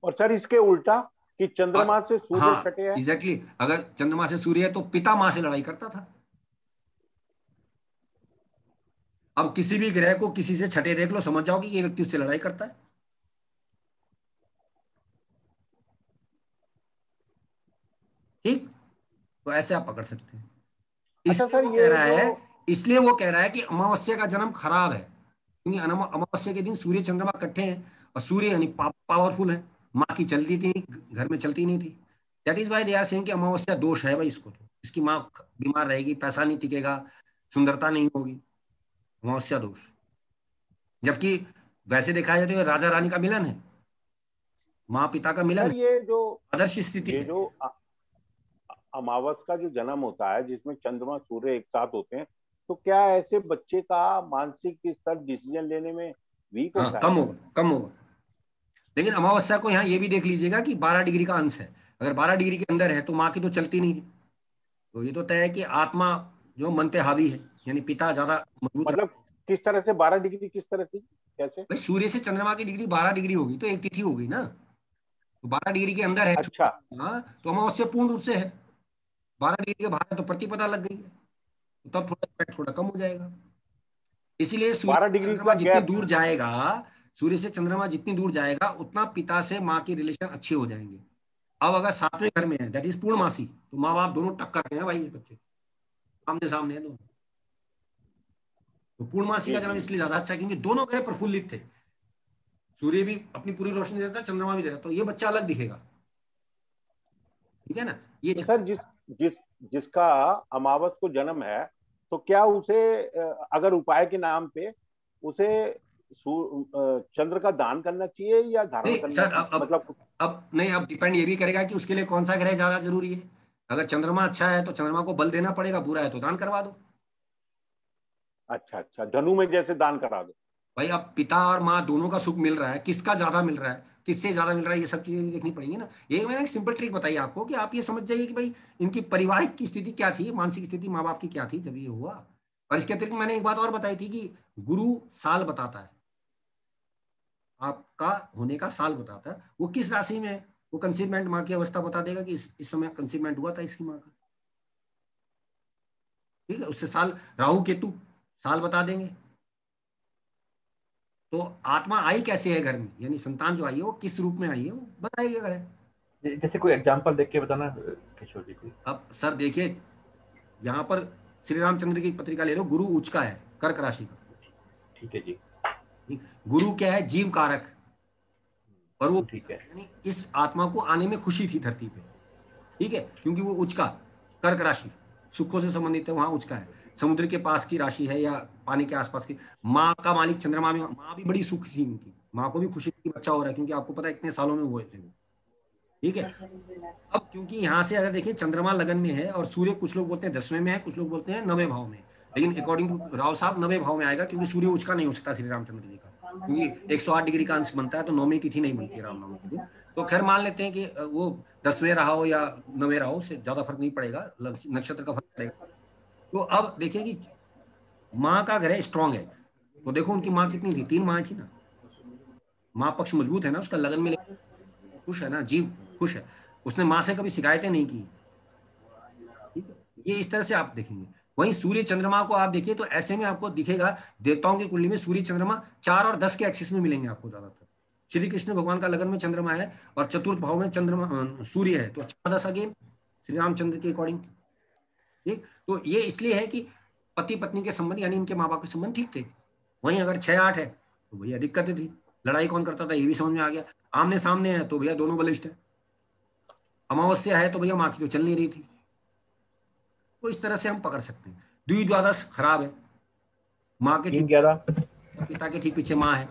और सर इसके उल्टा कि चंद्रमा से सूर्य छठे है। एग्जैक्टली, अगर चंद्रमा से सूर्य है तो पिता माँ से लड़ाई करता था। अब किसी भी ग्रह को किसी से छठे देख लो, समझ जाओ कि ये व्यक्ति उससे लड़ाई करता है। ठीक, तो ऐसे आप पकड़ सकते हैं। इसलिए वो कह रहा है, इसलिए वो कह रहा है कि अमावस्या का जन्म खराब है, क्योंकि अमावस्या के दिन सूर्य चंद्रमा इकट्ठे हैं, और सूर्य यानी पावरफुल है, माँ की चलती थी, घर में चलती नहीं थी। That is why they are saying कि अमावस्या दोष है भाई, इसको तो इसकी माँ बीमार रहेगी, पैसा नहीं टिकेगा, सुंदरता नहीं होगी, अमावस्या दोष। जबकि वैसे देखा जाए तो ये राजा रानी का मिलन है, माँ पिता का मिलन है, ये जो आदर्श स्थिति ये है। जो अमावस का जो जन्म होता है जिसमें चंद्रमा सूर्य एक साथ होते हैं, तो क्या ऐसे बच्चे का मानसिक स्तर डिसीजन लेने में वीक होता है? कम होगा, कम होगा। लेकिन अमावस्या को यहाँ ये भी देख लीजिएगा कि 12 डिग्री का अंश है, अगर 12 डिग्री के अंदर है तो माँ की तो चलती नहीं थी, तो ये तो तय है कि आत्मा जो मन पे हावी है, यानी पिता ज्यादा मजबूत। मतलब किस तरह से 12 डिग्री, किस तरह से, कैसे? भाई सूर्य से चंद्रमा की डिग्री 12 डिग्री होगी तो एक तिथि होगी ना, तो 12 डिग्री के अंदर है। अच्छा, तो अमावस्या पूर्ण रूप से है, 12 डिग्री के बाहर तो प्रतिपदा लग गई है, तो तब थोड़ा इफेक्ट थोड़ा कम हो जाएगा। इसीलिए सूर्य से चंद्रमा जितनी दूर जाएगा, सूर्य से चंद्रमा जितनी दूर जाएगा उतना पिता से माँ की रिलेशन अच्छे हो जाएंगे। अब अगर 7वें घर में है, दैट इज पूर्णमासी, तो माँ बाप दोनों टक्कर हैं भाई, बच्चे सामने सामने है दोनों। तो पूर्णमासी का जन्म इसलिए ज्यादा अच्छा है क्योंकि दोनों ग्रह प्रफुल्लित थे, सूर्य भी अपनी पूरी रोशनी देता है, चंद्रमा भी दे रहा, तो ये बच्चा अलग दिखेगा। ठीक है ना, ये तो सर जिसका अमावस को जन्म है, तो क्या उसे अगर उपाय के नाम पे उसे चंद्र का दान करना चाहिए या धारण करना चाहिए? मतलब अब नहीं, अब डिपेंड ये भी करेगा कि उसके लिए कौन सा ग्रह ज्यादा जरूरी है। अगर चंद्रमा अच्छा है तो चंद्रमा को बल देना पड़ेगा, बुरा है तो दान करवा दो। अच्छा अच्छा, धनु में जैसे दान करा दो। भाई अब पिता और माँ दोनों का सुख मिल रहा है, किसका ज्यादा मिल रहा है, किससे ज्यादा मिल रहा है, ये सब चीजें भी देखनी पड़ेंगी ना। ये मैंने एक सिंपल ट्रिक बताई आपको कि आप ये समझ जाइए कि भाई इनकी पारिवारिक की स्थिति क्या थी, मानसिक स्थिति माँ बाप की क्या थी जब ये हुआ। और इसके अतिरिक्त मैंने एक बात और बताई थी कि गुरु साल बताता है, आपका होने का साल बताता है, वो किस राशि में है, वो कंसीवमेंट माँ की अवस्था बता देगा कि इस समय कंसीवमेंट हुआ था इसकी माँ का। ठीक है, उससे साल, राहु केतु साल बता देंगे। तो आत्मा आई कैसे है घर में, यानी संतान जो आई है वो किस रूप में आई है, वो बताइए अगर है। जैसे कोई एग्जांपल देख के बताना किशोर जी को। अब सर देखिए, यहाँ पर श्री रामचंद्र की पत्रिका ले लो, गुरु उच्च का है, कर्क राशि का। ठीक है जी। गुरु क्या है? जीव कारक, और वो ठीक है, यानी इस आत्मा को आने में खुशी थी धरती पे, ठीक है, क्योंकि वो उच्च का कर्क राशि सुखों से संबंधित है, वहां उच्च का है, समुद्र के पास की राशि है या पानी के आसपास की। माँ का मालिक चंद्रमा में, माँ भी बड़ी सुख थी उनकी, माँ को भी खुशी थी बच्चा हो रहा है, क्योंकि आपको पता है इतने सालों में हुए थे वो, ठीक है। अब क्योंकि यहाँ से अगर देखिए चंद्रमा लगन में है और सूर्य कुछ लोग बोलते हैं 10वें में है, कुछ लोग बोलते हैं 9वें भाव में, लेकिन अकॉर्डिंग टू राव साहब 9वें भाव में आएगा, क्योंकि सूर्य उसका नहीं हो सकता श्री रामचंद्र जी का, क्योंकि 108 डिग्री का अंश बनता है, तो 9वीं तिथि नहीं बनती है रामनवमी के दिन। तो खैर मान लेते हैं कि वो 10वें रहा हो या 9वें रहा हो, से ज्यादा फर्क नहीं पड़ेगा, नक्षत्र का फर्क पड़ेगा। तो अब देखिए कि माँ का ग्रह स्ट्रांग है, तो देखो उनकी माँ कितनी थी, 3 माँ थी ना, माँ पक्ष मजबूत है ना, उसका लगन में खुश है ना, जीव खुश है, उसने माँ से कभी शिकायतें नहीं की, ठीक है। ये इस तरह से आप देखेंगे। वहीं सूर्य चंद्रमा को आप देखिए तो ऐसे में आपको दिखेगा देवताओं की कुंडली में सूर्य चंद्रमा 4 और 10 के एक्सिस में मिलेंगे आपको ज्यादातर। श्री कृष्ण भगवान का लगन में चंद्रमा है और चतुर्थ भाव में चंद्रमा सूर्य है, तो 4-10 अगेन श्री रामचंद्र के अकॉर्डिंग, ठीक। तो ये इसलिए है कि पति पत्नी के संबंध यानी इनके माँ बाप के संबंध ठीक थे। वहीं अगर 6-8 है तो भैया दिक्कतें थी, लड़ाई कौन करता था ये भी समझ में आ गया, आमने सामने है तो भैया दोनों बलिष्ठ है, अमावस्या है तो भैया माँ की तो चल नहीं रही थी। तो इस तरह से हम पकड़ सकते हैं। द्विद्वादश खराब है, माँ के ठीक 3-11 पिता के ठीक पीछे माँ है,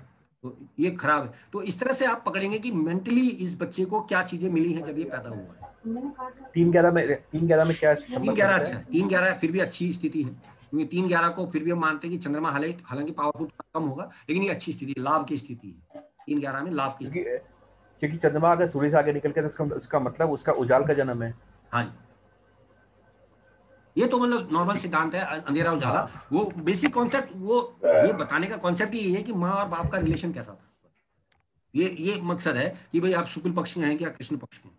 तो ये खराब है। तो इस तरह से आप पकड़ेंगे कि मेंटली इस बच्चे को क्या चीजें मिली हैं जब ये पैदा हुआ है। 3-11 में क्या 3-11 अच्छा है, 3-11 फिर भी अच्छी स्थिति है, क्योंकि 3-11 को फिर भी हम मानते हैं कि चंद्रमा हालांकि पावरफुल कम होगा, लेकिन ये अच्छी स्थिति है, लाभ की स्थिति है, 3-11 में लाभ की स्थिति, क्योंकि चंद्रमा अगर सूर्य से आगे निकल के तो उसका मतलब उसका उजाल का जन्म है। हाँ, ये तो मतलब नॉर्मल सिद्धांत है, अंधेरा उजाला। वो बेसिक कॉन्सेप्ट, वो ये बताने का कॉन्सेप्ट ये है कि माँ और बाप का रिलेशन कैसा था, ये मकसद है कि भाई आप शुक्ल पक्ष में हैं क्या कृष्ण पक्ष में,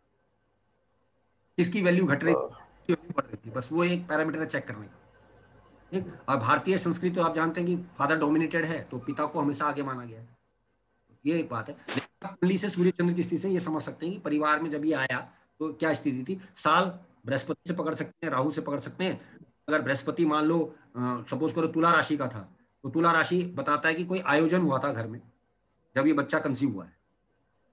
किसकी वैल्यू घट रही थी, बढ़ रही थी, बस वो एक पैरामीटर है चेक करने का, ठीक। और भारतीय संस्कृति तो आप जानते हैं कि फादर डोमिनेटेड है, तो पिता को हमेशा आगे माना गया है, ये एक बात है। कुंडली से सूर्य चंद्र की स्थिति से ये समझ सकते हैं कि परिवार में जब ये आया तो क्या स्थिति थी। साल बृहस्पति से पकड़ सकते हैं, राहु से पकड़ सकते हैं। अगर बृहस्पति मान लो सपोज करो तुला राशि का था, तो तुला राशि बताता है कि कोई आयोजन हुआ था घर में जब ये बच्चा कंसीव हुआ है,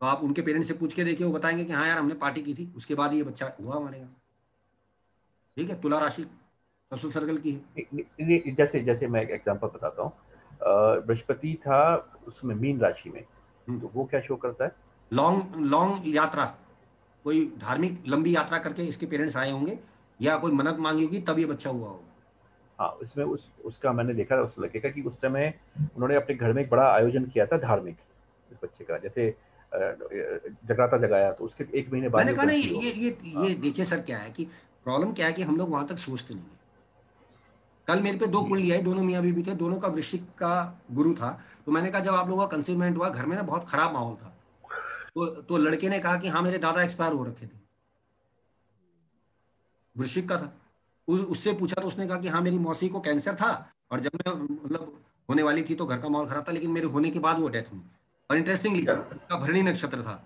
तो आप उनके पेरेंट्स से पूछ के देखिए, वो बताएंगे कि हाँ यार हमने पार्टी की थी, उसके बाद ये बच्चा हुआ हमारे यहाँ, ठीक है। तुला राशि ससुर सर्कल की है। जैसे मैं एक एग्जांपल बताता हूँ, बृहस्पति था उसमें मीन राशि में, तो वो क्या शो करता है? लॉन्ग यात्रा, कोई धार्मिक लंबी यात्रा करके इसके पेरेंट्स आए होंगे या कोई मन्नत मांगी होगी तब ये बच्चा हुआ होगा। हाँ, इसमें उसका मैंने देखा उस लड़के का कि उस समय उन्होंने अपने घर में एक बड़ा आयोजन किया था धार्मिक इस बच्चे का, जैसे जगराता जगाया, तो उसके 1 महीने बाद मैंने कहा नहीं, ये देखिए सर क्या है कि प्रॉब्लम क्या है कि हम लोग वहां तक सोचते नहीं है। कल मेरे पे 2 कुंडली आई, दोनों मियाँ बीवी थे, दोनों का वृश्चिक का गुरु था, तो मैंने कहा जब आप लोगों का कंसीवमेंट हुआ घर में ना बहुत खराब माहौल था, तो लड़के ने कहा कि हाँ मेरे दादा एक्सपायर हो रखे थे, वृश्चिक का था। उससे पूछा तो उसने कहा कि हाँ मेरी मौसी को कैंसर था और जब मैं मतलब होने वाली थी तो घर का माहौल खराब था, लेकिन मेरे होने के बाद वो डेथ हुई। और इंटरेस्टिंगली उसका भरणी नक्षत्र था,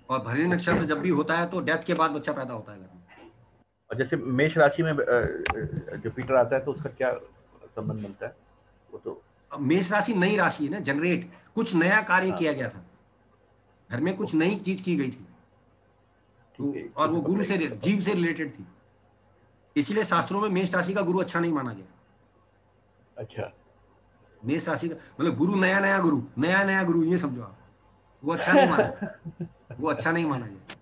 और भरणी नक्षत्र जब भी होता है तो डेथ के बाद बच्चा पैदा होता है घर में। और जैसे मेष राशि में जुपिटर आता है तो उसका क्या संबंध बनता है? वो तो मेष राशि नई राशि है ना, जनरेट कुछ नया कार्य किया गया था घर में, कुछ नई चीज की गई थी, तो और वो गुरु से जीव से रिलेटेड थी, इसलिए शास्त्रों में मेष राशि का गुरु अच्छा नहीं माना गया। अच्छा, मेष राशि का मतलब गुरु नया नया गुरु ये समझो आप, वो अच्छा नहीं माना वो अच्छा नहीं माना गया।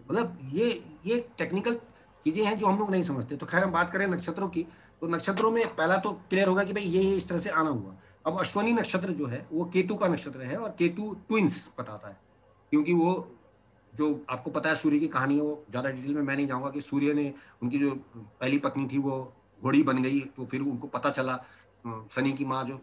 मतलब ये टेक्निकल चीजें हैं जो हम लोग नहीं समझते। तो खैर हम बात करें नक्षत्रों की, तो नक्षत्रों में पहला तो क्लियर होगा कि भाई ये इस तरह से आना हुआ। अब अश्वनी नक्षत्र जो है वो केतु का नक्षत्र है, और केतु ट्विंस बताता है, क्योंकि वो जो आपको पता है सूर्य की कहानी है, वो ज्यादा डिटेल में मैं नहीं जाऊंगा कि सूर्य ने उनकी जो पहली पत्नी थी वो घोड़ी बन गई, तो फिर उनको पता चला शनि की माँ जो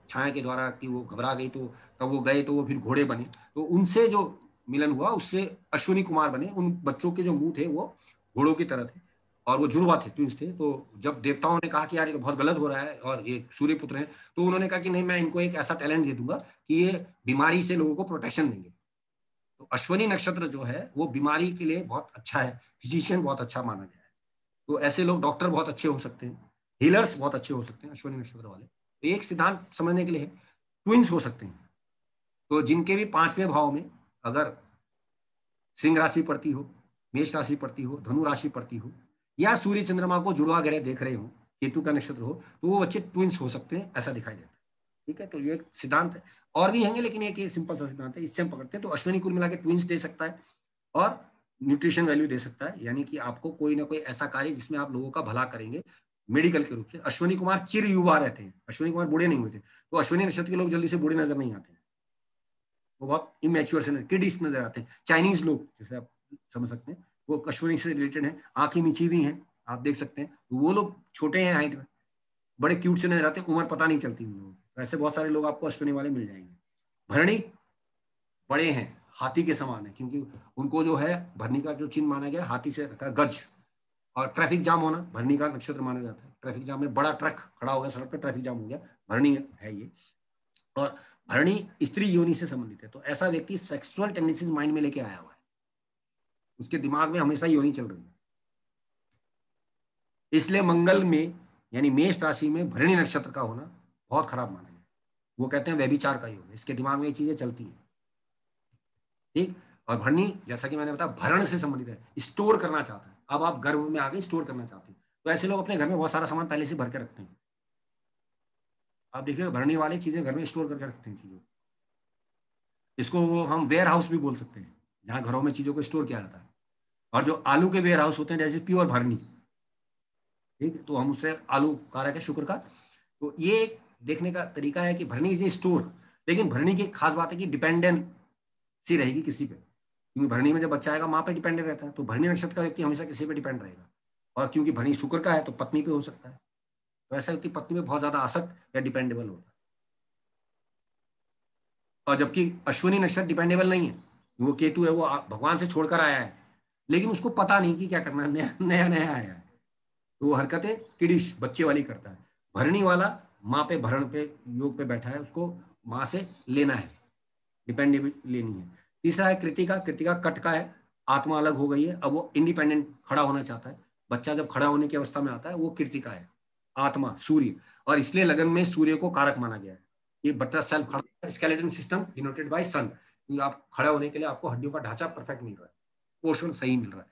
छाया के द्वारा कि वो घबरा गई, तो तब वो गए तो वो फिर घोड़े बने, तो उनसे जो मिलन हुआ उससे अश्विनी कुमार बने। उन बच्चों के जो मुंह थे वो घोड़ों की तरह थे और वो जुड़वा थे, ट्विंस थे। तो जब देवताओं ने कहा कि यार ये तो बहुत गलत हो रहा है और ये सूर्य पुत्र हैं, तो उन्होंने कहा कि नहीं मैं इनको एक ऐसा टैलेंट दे दूंगा कि ये बीमारी से लोगों को प्रोटेक्शन देंगे। तो अश्विनी नक्षत्र जो है वो बीमारी के लिए बहुत अच्छा है, फिजिशियन बहुत अच्छा माना गया है। तो ऐसे लोग डॉक्टर बहुत अच्छे हो सकते हैं, हीलर्स बहुत अच्छे हो सकते हैं अश्विनी नक्षत्र वाले, तो एक सिद्धांत समझने के लिए ट्विंस हो सकते हैं। तो जिनके भी 5वें भाव में अगर सिंह राशि पड़ती हो, मेष राशि पड़ती हो, धनु राशि पड़ती हो, या सूर्य चंद्रमा को जुड़वा ग्रह देख रहे हो, केतु का नक्षत्र हो, तो वो बच्चे ट्विंस हो सकते हैं, ऐसा दिखाई देता है। ठीक है, तो ये एक सिद्धांत है, और भी होंगे लेकिन एक सिंपल सा सिद्धांत है, इससे हम पकड़ते हैं। तो अश्विनी कुल मिला के ट्विंस दे सकता है और न्यूट्रिशन वैल्यू दे सकता है, यानी कि आपको कोई ना कोई ऐसा कार्य जिसमें आप लोगों का भला करेंगे मेडिकल के रूप से। अश्विनी कुमार चिर युवा रहते हैं, अश्विनी कुमार बूढ़े नहीं हुए थे। तो अश्विनी नक्षत्र के लोग जल्दी से बूढ़े नजर नहीं आते, वो बहुत इमेच्योर से किडिस नजर आते हैं। चाइनीज लोग जैसे आप समझ सकते हैं वो अश्विनी से रिलेटेड है, आंखें मीची हुई हैं, आप देख सकते हैं। तो वो लोग छोटे हैं हाइट में, बड़े क्यूट से नजर आते हैं, उम्र पता नहीं चलती उन लोगों को। ऐसे बहुत सारे लोग आपको अश्विनी वाले मिल जाएंगे। भरणी बड़े हैं, हाथी के समान है, क्योंकि उनको जो है भरणी का जो चिन्ह माना गया हाथी से रखा गज। और ट्रैफिक जाम होना भरणी का नक्षत्र माना जाता है। ट्रैफिक जाम में बड़ा ट्रक खड़ा हो गया सड़क पर, ट्रैफिक जाम हो गया, भरणी है ये। और भरणी स्त्री योनि से संबंधित है। तो ऐसा व्यक्ति सेक्सुअल टेंडेंसीज माइंड में लेके आया हुआ है, उसके दिमाग में हमेशा योनि चल रही है। इसलिए मंगल में यानी मेष राशि में भरणी नक्षत्र का होना बहुत खराब माना गया। वो कहते हैं व्यभिचार का योग है, इसके दिमाग में ये चीजें चलती हैं। ठीक, और भरणी जैसा कि मैंने बताया भरण से संबंधित है, स्टोर करना चाहता है। अब आप गर्भ में आगे स्टोर करना चाहते हैं, तो ऐसे लोग अपने घर में बहुत सारा सामान पहले से भर के रखते हैं। आप देखिए भरणी वाले चीजें घर में स्टोर करके रखते हैं चीजों। इसको वो हम वेयर हाउस भी बोल सकते हैं, जहां घरों में चीजों को स्टोर किया जाता है। और जो आलू के वेयर हाउस होते हैं जैसे प्योर भरणी, ठीक, तो हम उससे आलू कारक है शुक्र का। तो ये एक देखने का तरीका है कि भरणी इज स्टोर। लेकिन भरणी की खास बात है कि डिपेंडेंसी रहेगी किसी पे, क्योंकि भरणी में जब बच्चा आएगा माँ पे डिपेंडेंट रहता है। तो भरणी नक्षत्र का व्यक्ति हमेशा किसी पे डिपेंड रहेगा। और क्योंकि भरणी शुक्र का है तो पत्नी पे हो सकता है, तो ऐसा व्यक्ति पत्नी में बहुत ज्यादा आसक्त या डिपेंडेबल होता है। और जबकि अश्विनी नक्षत्र डिपेंडेबल नहीं है, वो केतु है, वो भगवान से छोड़कर आया है, लेकिन उसको पता नहीं कि क्या करना है, नया नया आया है, तो वो हरकतें किडिश बच्चे वाली करता है। भरणी वाला माँ पे भरण पे योग पे बैठा है, उसको माँ से लेना है, डिपेंडेबल लेनी है। तीसरा है कृतिका, कृतिका कट का है, आत्मा अलग हो गई है, अब वो इंडिपेंडेंट खड़ा होना चाहता है। बच्चा जब खड़ा होने की अवस्था में आता है वो कृतिका है, आत्मा सूर्य, और इसलिए लगन में सूर्य को कारक माना गया है। ये बट्टा सेल्फ खड़ा, स्केलेटन सिस्टम डिनोटेड बाय सन, आप खड़ा होने के लिए आपको हड्डियों का ढांचा परफेक्ट मिल रहा है, पोषण सही मिल रहा है।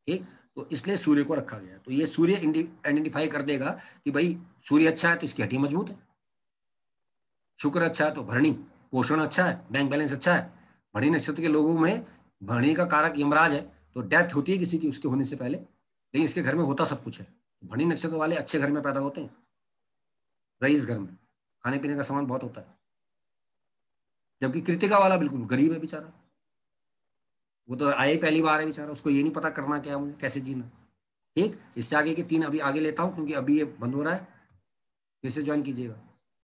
ठीक, तो इसलिए सूर्य को रखा गया। तो ये सूर्य आइडेंटिफाई कर देगा कि भाई सूर्य अच्छा है तो इसकी हड्डी मजबूत है, शुक्र अच्छा है तो भरणी पोषण अच्छा है, बैंक बैलेंस अच्छा है। भरणी नक्षत्र के लोगों में भरणी का कारक यमराज है, तो डेथ होती है किसी की उसके होने से पहले, लेकिन इसके घर में होता सब कुछ है। भरणी नक्षत्र वाले अच्छे घर में पैदा होते हैं, रईस घर में, खाने पीने का सामान बहुत होता है। जबकि कृतिका वाला बिल्कुल गरीब है बेचारा, वो तो आए पहली बार है बेचारा, उसको ये नहीं पता करना क्या मुझे, कैसे जीना। ठीक, इससे आगे के 3 अभी आगे लेता हूँ क्योंकि अभी ये बंद हो रहा है, फिर से ज्वाइन कीजिएगा।